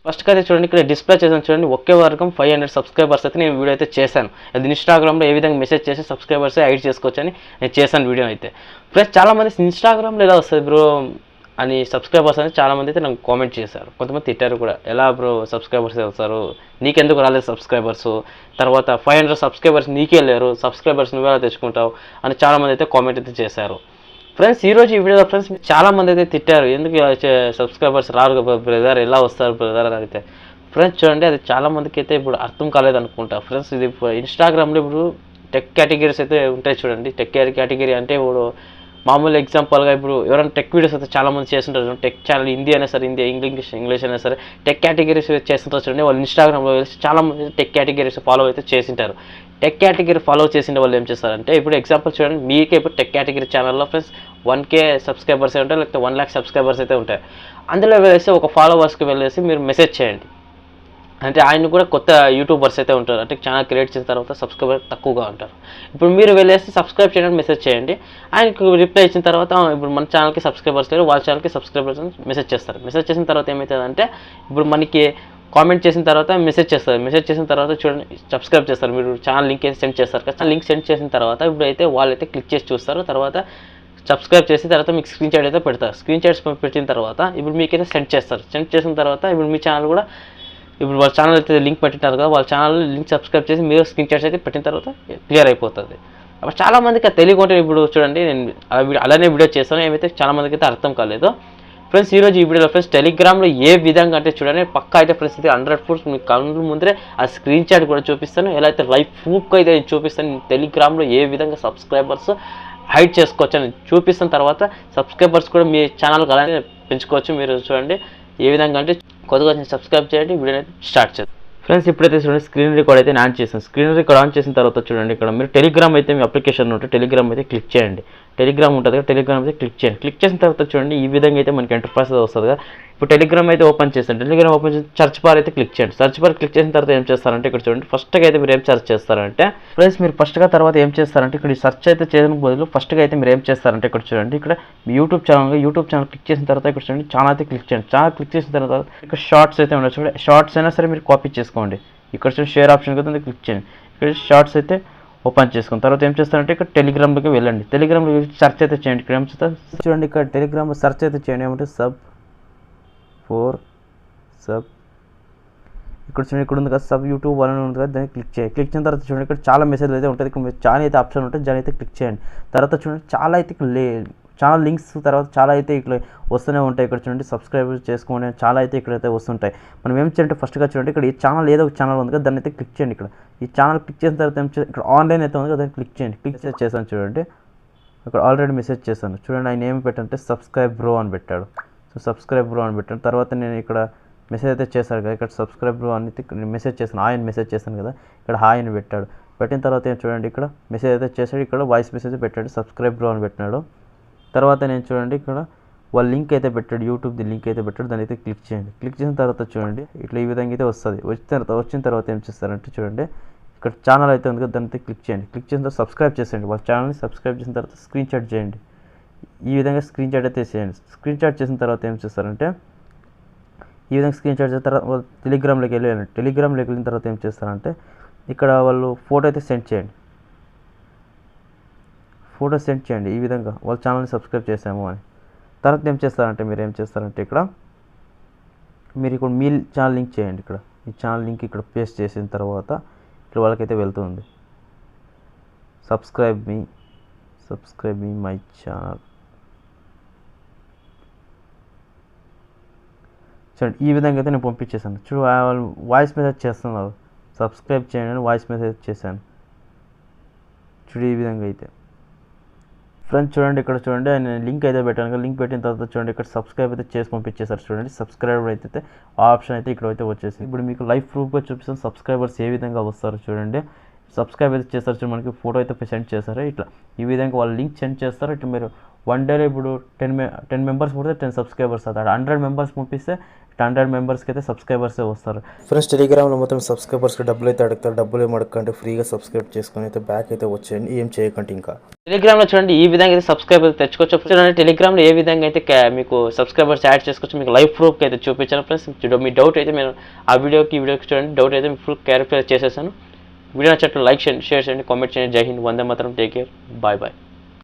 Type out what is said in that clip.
ఫస్ట్‌గా అయితే చూడండి ఇక్కడ డిస్‌ప్లే చేశాను చూడండి. ఒకే వర్గం 500 సబ్స్క్రైబర్స్ అయితే నేను వీడియో అయితే చేశాను. అది ఇన్‌స్టాగ్రామ్‌లో ఏ విధంగా మెసేజ్ చేసి సబ్స్క్రైబర్స్ ఐడ్ చేసుకోవచ్చని నేను చేశాను వీడియో అయితే. ప్లస్ చాలామంది ఇన్‌స్టాగ్రామ్‌లో ఎలా వస్తది బ్రో అని సబ్స్క్రైబర్స్ అని చాలామంది అయితే నాకు కామెంట్ చేశారు. కొంతమంది తిట్టారు కూడా. ఎలా బ్రో సబ్స్క్రైబర్స్ వస్తారు? నీకెందుకు రాలేదు సబ్స్క్రైబర్స్? తర్వాత 500 సబ్స్క్రైబర్స్ నీకే లేరు. సబ్స్క్రైబర్స్ నువ్వెలా తెచ్చుకుంటావు? అని చాలామంది అయితే కామెంట్ అయితే చేశారు. ఫ్రెండ్స్ ఈరోజు ఈ వీడియోలో ఫ్రెండ్స్ చాలా మంది అయితే తిట్టారు. ఎందుకు ఇలా సబ్స్క్రైబర్స్ రారు బ్రదర్, ఎలా వస్తారు బ్రదర్ అని అయితే. ఫ్రెండ్స్ చూడండి, అది చాలా మందికి అయితే ఇప్పుడు అర్థం కాలేదనుకుంటా. ఫ్రెండ్స్ ఇది ఇన్స్టాగ్రామ్లో ఇప్పుడు టెక్ కేటగిరీస్ అయితే ఉంటాయి చూడండి. టెక్ కేటగిరీ అంటే ఇప్పుడు మామూలు ఎగ్జాంపుల్గా ఇప్పుడు ఎవరైనా టెక్ వీడియోస్ అయితే చాలా మంది చేస్తుంటారు. టెక్ ఛానల్ హిందీ అయినా సరే, హిందీ ఇంగ్లీష్ అయినా సరే టెక్ కేటగిరీస్ చేస్తుంటారు చూడండి. వాళ్ళు ఇన్స్టాగ్రామ్లో వెళ్ళి చాలా మంది టెక్ కేటగిరీస్ ఫాలో అయితే చేసింటారు. టెక్ కేటగిరీ ఫాలో చేసిన వాళ్ళు ఏం చేస్తారంటే, ఇప్పుడు ఎగ్జాంపుల్ చూడండి, మీకే ఇప్పుడు టెక్ కేటగిరీ ఛానల్లో ఫ్రెండ్స్ 1K సబ్స్క్రైబర్స్ ఉంటాయి, లేకపోతే 1,00,000 సబ్స్క్రైబర్స్ అయితే ఉంటాయి. అందులో వెళ్ళేసి ఒక ఫాలోవర్స్కి వెళ్ళేసి మీరు మెసేజ్ చేయండి. అంటే ఆయన కూడా కొత్త యూట్యూబర్స్ అయితే ఉంటారు. అంటే ఛానల్ క్రియేట్ చేసిన తర్వాత సబ్స్క్రైబర్ తక్కువగా ఉంటారు. ఇప్పుడు మీరు వెళ్ళేసి సబ్స్క్రైబ్ చేయడానికి మెసేజ్ చేయండి. ఆయనకు రిప్లై ఇచ్చిన తర్వాత ఇప్పుడు మన ఛానల్కి సబ్స్క్రైబర్స్ లేరు, వాళ్ళ ఛానల్కి సబ్స్క్రైబర్స్ మెసేజ్ చేస్తారు. మెసేజ్ చేసిన తర్వాత ఏమవుతుందంటే, ఇప్పుడు మనకి కామెంట్ చేసిన తర్వాత మెసేజ్ చేస్తారు. మెసేజ్ చేసిన తర్వాత చూడండి సబ్స్క్రైబ్ చేస్తారు. మీరు ఛానల్ లింక్ అయితే సెండ్ చేస్తారు కదా. లింక్ సెండ్ చేసిన తర్వాత ఇప్పుడైతే వాళ్ళైతే క్లిక్ చేసి చూస్తారు. తర్వాత సబ్స్క్రైబ్ చేసిన తర్వాత మీకు స్క్రీన్ షాట్ అయితే పెడతారు. స్క్రీన్ షాట్స్ పెట్టిన తర్వాత ఇప్పుడు మీకైతే సెండ్ చేస్తారు. సెండ్ చేసిన తర్వాత ఇప్పుడు మీ ఛానల్ కూడా ఇప్పుడు వాళ్ళ ఛానల్ అయితే లింక్ పెట్టింటారు కదా, వాళ్ళ ఛానల్ లింక్ సబ్స్క్రైబ్ చేసి మీరు స్క్రీన్ షాట్స్ అయితే పెట్టిన తర్వాత క్లియర్ అయిపోతుంది. అప్పుడు చాలామందికి అది తెలియకుంటే ఇప్పుడు చూడండి నేను అలానే వీడియో చేస్తాను, ఏమైతే చాలామందికి అయితే అర్థం కాలేదు. ఫ్రెండ్స్ ఈరోజు ఈ వీడియోలో ఫ్రెండ్స్ టెలిగ్రామ్లో ఏ విధంగా అంటే చూడండి, పక్కా అయితే ఫ్రెండ్స్ అయితే 100% మీకు కళ్ళు ముందరే ఆ స్క్రీన్ షాట్ కూడా చూపిస్తాను, ఎలా అయితే లైవ్ ప్రూఫ్గా అయితే చూపిస్తాను. టెలిగ్రామ్లో ఏ విధంగా సబ్స్క్రైబర్స్ హైడ్ చేసుకోవచ్చు అని చూపిస్తున్న తర్వాత సబ్స్క్రైబర్స్ కూడా మీ ఛానల్కి అలానే పెంచుకోవచ్చు. మీరు చూడండి ఏ విధంగా అంటే కొద్దిగా సబ్స్క్రైబ్ చేయండి, వీడియో అయితే స్టార్ట్ చేద్దాం. ఫ్రెండ్స్ ఇప్పుడైతే చూడండి స్క్రీన్ రికార్డ్ అయితే ఆన్ చేసాను. స్క్రీన్ రికార్డ్ ఆన్ చేసిన తర్వాత చూడండి ఇక్కడ మీరు టెలిగ్రామ్ అయితే మీ అప్లికేషన్ ఉంటే టెలిగ్రామ్ అయితే క్లిక్ చేయండి. టెలిగ్రామ్ ఉంటుంది కదా, టెలిగ్రామ్ అయితే క్లిక్ చేయండి. క్లిక్ చేసిన తర్వాత చూడండి ఈ విధంగా అయితే మనకి ఎంటర్ప్రైజ్ వస్తుంది కదా. ఇప్పుడు టెలిగ్రామ్ అయితే ఓపెన్ చేస్తాను. టెలిగ్రామ్ ఓపెన్ చేసి సర్చ్ బార్ అయితే క్లిక్ చేయండి. సర్చ్ బార్ క్లిక్ చేసిన తర్వాత ఏం చేస్తారంటే ఇక్కడ చూడండి ఫస్ట్గా అయితే మీరు ఏం సర్చ్ చేస్తారంటే, ఫ్రెండ్స్ మీరు ఫస్ట్గా తర్వాత ఏం చేస్తారంటే ఇక్కడ సర్చ్ అయితే చేయడం బదులు ఫస్ట్గా అయితే మీరు ఏం చేస్తారంటే ఇక్కడ చూడండి ఇక్కడ మీ యూట్యూబ్ ఛానల్ క్లిక్ చేసిన తర్వాత ఇక్కడ చూడండి ఛానల్ అయితే క్లిక్ చేయండి. ఛానల్ క్లిక్ చేసిన తర్వాత ఇక్కడ షార్ట్స్ అయితే ఉండదు చూడండి. షార్ట్స్ అయినా సరే మీరు కాపీ చేసుకోండి. ఇక్కడ చూడండి షేర్ ఆప్షన్ కదా, క్లిక్ చేయండి. ఇక్కడ షార్ట్స్ అయితే ఓపెన్ చేసుకున్న తర్వాత ఏం చేస్తారంటే ఇక్కడ టెలిగ్రామ్లోకి వెళ్ళండి. టెలిగ్రామ్లో సర్చ్ అయితే చేయండి. ఇక్కడ ఏం చేస్తారు చూడండి, ఇక్కడ టెలిగ్రామ్లో సర్చ్ అయితే చేయండి. ఏమంటే సబ్ ఇక్కడ చూడండి, ఇక్కడ ఉంది కదా సబ్ యూట్యూబ్ 1 అని ఉంది కదా, దాన్ని క్లిక్ చేయండి. క్లిక్ చేసిన తర్వాత చూడండి ఇక్కడ చాలా మెసేజ్లు అయితే ఉంటుంది. ఇక్కడ చాలా అయితే ఆప్షన్ ఉంటుంది, దాని అయితే క్లిక్ చేయండి. తర్వాత చూడండి చాలా అయితే ఛానల్ లింక్స్ తర్వాత చాలా అయితే ఇట్లా వస్తూనే ఉంటాయి. ఇక్కడ చూడండి సబ్స్క్రైబ్ చేసుకోండి చాలా అయితే ఇక్కడైతే వస్తుంటాయి. మనం ఏం చేయాలంటే ఫస్ట్గా చూడండి ఇక్కడ ఈ ఛానల్ ఏదో ఒక ఛానల్ ఉంది కదా, దాన్ని అయితే క్లిక్ చేయండి. ఇక్కడ ఈ ఛానల్ క్లిక్ చేసిన తర్వాత ఇక్కడ ఆన్లైన్ అయితే ఉంది కదా, దాన్ని క్లిక్ చేయండి. క్లిక్ చేసాను చూడండి, ఇక్కడ ఆల్రెడీ మెసేజ్ చేశాను చూడండి. ఆయన ఏమి పెట్టంటే సబ్స్క్రైబ్ బ్రో అని పెట్టాడు. సో సబ్స్క్రైబ్ బ్రో అని పెట్టాను. తర్వాత నేను ఇక్కడ మెసేజ్ అయితే చేశాను కదా, ఇక్కడ సబ్స్క్రైబ్ బ్రో అని మెసేజ్ చేశాను, హాయ్ అని మెసేజ్ చేశాను కదా, ఇక్కడ హాయ్ అని పెట్టాడు. పెట్టిన తర్వాత ఏం చూడండి ఇక్కడ మెసేజ్ అయితే చేశాడు, ఇక్కడ వాయిస్ మెసేజ్ పెట్టాడు, సబ్స్క్రైబ్ బ్రో అని పెట్టినాడు. తర్వాత నేను చూడండి ఇక్కడ వాళ్ళ లింక్ అయితే పెట్టాడు, యూట్యూబ్ది లింక్ అయితే పెట్టాడు, దాని అయితే క్లిక్ చేయండి. క్లిక్ చేసిన తర్వాత చూడండి ఇట్లా ఈ విధంగా అయితే వస్తుంది. వచ్చిన తర్వాత ఏం చేస్తారంటే చూడండి ఇక్కడ ఛానల్ అయితే ఉంది కదా, దాని అయితే క్లిక్ చేయండి. క్లిక్ చేసిన తర్వాత సబ్స్క్రైబ్ చేసేయండి. వాళ్ళ ఛానల్ని సబ్స్క్రైబ్ చేసిన తర్వాత స్క్రీన్ షాట్ చేయండి. ఈ విధంగా స్క్రీన్ షాట్ అయితే చేయండి. స్క్రీన్ షాట్ చేసిన తర్వాత ఏం చేస్తారంటే ఈ విధంగా స్క్రీన్ షాట్ చేసిన తర్వాత టెలిగ్రామ్లోకి వెళ్ళండి. టెలిగ్రామ్లోకి వెళ్ళిన తర్వాత ఏం చేస్తారంటే ఇక్కడ వాళ్ళు ఫోటో అయితే సెండ్ చేయండి. ఫోటో సెండ్ చేయండి ఈ విధంగా వాళ్ళ ఛానల్ని సబ్స్క్రైబ్ చేసాము అని. తర్వాత ఏం చేస్తారంటే ఇక్కడ మీరు మీ ఛానల్ లింక్ చేయండి. ఇక్కడ ఈ ఛానల్ లింక్ ఇక్కడ పేస్ట్ చేసిన తర్వాత ఇక్కడ వాళ్ళకైతే వెళ్తుంది సబ్స్క్రైబ్ మీ మై ఛానల్. చూడండి ఈ విధంగా అయితే నేను పంపించేసాను. చూడు వాళ్ళు వాయిస్ మెసేజ్ చేస్తున్నారు, సబ్స్క్రైబ్ చేయండి అని వాయిస్ మెసేజ్ చేశాను. చూడు ఈ విధంగా అయితే ఫ్రెండ్స్ చూడండి ఇక్కడ చూడండి ఆయన లింక్ అయితే పెట్టాను కదా, లింక్ పెట్టిన తర్వాత చూడండి ఇక్కడ సబ్స్క్రైబ్ అయితే చేసి పంపించేశారు. చూడండి సబ్స్క్రైబర్ అయితే ఆ ఆప్షన్ అయితే ఇక్కడ అయితే వచ్చేసింది. ఇప్పుడు మీకు లైవ్ ప్రూఫ్గా చూపిస్తాను సబ్స్క్రైబర్స్ ఏ విధంగా వస్తారు. చూడండి సబ్స్క్రైబ్ అయితే చేస్తారు చూడండి, మనకి ఫోటో అయితే సెండ్ చేస్తారు. ఇట్లా ఈ విధంగా వాళ్ళు లింక్ సెండ్ చేస్తారు. ఇట్లా మీరు వన్ డేలో ఇప్పుడు 10 మెంబర్స్ పుడితే 10 సబ్స్క్రైబర్స్ అవుతాడు. 100 మెంబర్స్ పంపిస్తే 100 మెంబర్స్కి అయితే సబ్స్క్రైబర్సే వస్తారు. ఫ్రెండ్స్ టెలిగ్రామ్లో మొత్తం సబ్స్క్రైబర్స్కి డబ్బులు అయితే అడుగుతారు. డబ్బులు ఏమి అడగకండి, ఫ్రీగా సబ్స్క్రైబ్ చేసుకొని అయితే బ్యాక్ అయితే వచ్చేయండి, ఏం చేయకండి. ఇంకా టెలిగ్రామ్లో చూడండి ఈ విధంగా అయితే సబ్స్క్రైబర్ తెచ్చుకోవచ్చు. చూడండి టెలిగ్రామ్లో ఏ విధంగా అయితే మీకు సబ్స్క్రైబర్స్ యాడ్ చేసుకోవచ్చు, మీకు లైవ్ ప్రూఫ్ అయితే చూపించాను ఫ్రెండ్స్. మీ డౌట్ అయితే నేను ఆ వీడియోకి చూడండి, డౌట్ అయితే మీకు ఫుల్ క్లారిఫై చేసేసాను. వీడియో నచ్చినట్లు లైక్ చేయండి, షేర్ చేయండి, కామెంట్ చేయండి. జై Hind, Vande Mataram, take care, bye bye.